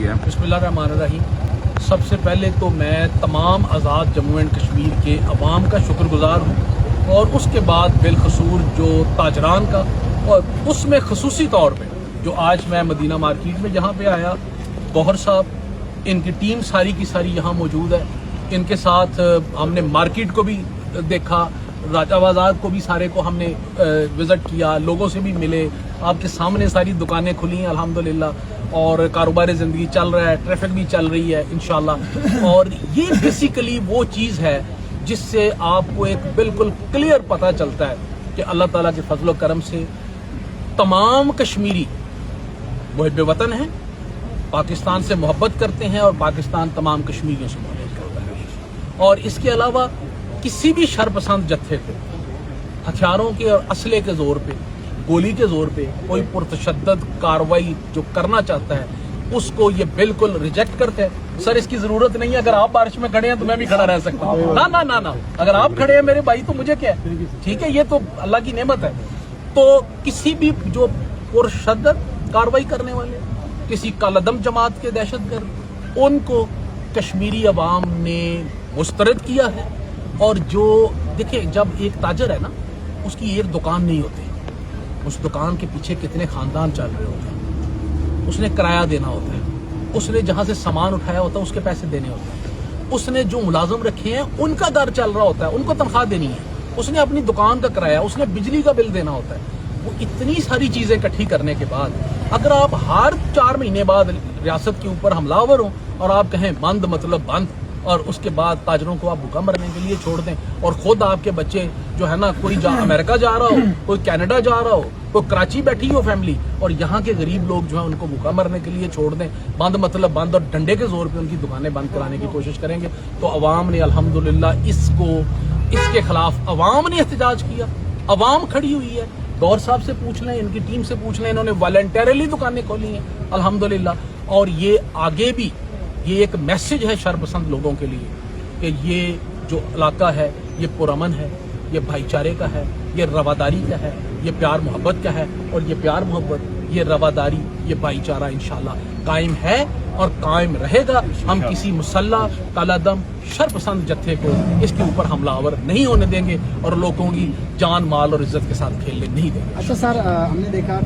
गया। बिस्मिल्लाहिर्रहमानिर्रहीम। सबसे पहले तो मैं तमाम आज़ाद जम्मू एंड कश्मीर के अवाम का शुक्रगुजार हूँ और उसके बाद बिलखसूर जो ताजरान का, और उसमें खसूसी तौर पे जो आज मैं मदीना मार्केट में जहाँ पे आया, गौहर साहब, इनकी टीम सारी की सारी यहाँ मौजूद है। इनके साथ हमने मार्केट को भी देखा, राजा बाजार को भी सारे को हमने विज़िट किया, लोगों से भी मिले। आपके सामने सारी दुकानें खुली हैं अल्हम्दुलिल्लाह और कारोबार ज़िंदगी चल रहा है, ट्रैफिक भी चल रही है इंशाल्लाह। और ये बेसिकली वो चीज़ है जिससे आपको एक बिल्कुल क्लियर पता चलता है कि अल्लाह ताला के फजल करम से तमाम कश्मीरी मुहिब वतन हैं, पाकिस्तान से मोहब्बत करते हैं और पाकिस्तान तमाम कश्मीरियों से मोहब्बत करता है। और इसके अलावा किसी भी शरपसंद जत्थे को हथियारों के और असले के जोर पे, गोली के जोर पे कोई पुरतशद्दद कार्रवाई जो करना चाहता है उसको ये बिल्कुल रिजेक्ट करते हैं। सर, इसकी जरूरत नहीं है, अगर आप बारिश में खड़े हैं तो मैं भी खड़ा रह सकता हूँ। ना ना ना ना, अगर आप खड़े हैं मेरे भाई तो मुझे क्या है, ठीक है, ये तो अल्लाह की नेमत है। तो किसी भी जो पुरशद्दद कार्रवाई करने वाले, किसी कालदम जमात के दहशतगर्द, उनको कश्मीरी अवाम ने मुस्तरद किया है। और जो देखिए, जब एक ताजर है ना, उसकी एक दुकान नहीं होती, उस दुकान के पीछे कितने खानदान चल रहे होते हैं, उसने किराया देना होता है, उसने जहां से सामान उठाया होता है उसके पैसे देने होते हैं, उसने जो मुलाजिम रखे हैं उनका घर चल रहा होता है, उनको तनख्वाह देनी है, उसने अपनी दुकान का किराया, उसने बिजली का बिल देना होता है। वो इतनी सारी चीजें इकट्ठी करने के बाद अगर आप हर 4 महीने बाद रियासत के ऊपर हमलावर हो और आप कहें बंद मतलब बंद, और उसके बाद ताजरों को आप भूखा मरने के लिए छोड़ दें, और खुद आपके बच्चे जो है ना, कोई अमेरिका जा रहा हो, कोई कनाडा जा रहा हो, कोई कराची बैठी हो फैमिली, और यहाँ के गरीब लोग जो है उनको भूखा मरने के लिए छोड़ दें, बंद मतलब बंद, और डंडे के जोर पे उनकी दुकानें बंद कराने की कोशिश करेंगे, तो अवाम ने अल्हम्दुलिल्लाह इसके खिलाफ अवाम ने एहतजाज किया, अवाम खड़ी हुई है। गौर साहब से पूछ लें, इनकी टीम से पूछ लें, इन्होंने वॉलंटरली दुकानें खोली हैं अल्हम्दुलिल्लाह। और ये आगे भी ये एक मैसेज है शरपसंद लोगों के लिए कि ये जो इलाका है ये पुरअमन है, ये भाईचारे का है, ये रवादारी का है, ये प्यार मोहब्बत का है, और ये प्यार मोहब्बत, ये रवादारी, ये भाईचारा इंशाल्लाह कायम है और कायम रहेगा। हम किसी मुसल्ला कालादम शरपसंद जत्थे को इसके ऊपर हमलावर नहीं होने देंगे और लोगों की जान माल और इज्जत के साथ खेलने नहीं देंगे। अच्छा सर, हमने देखा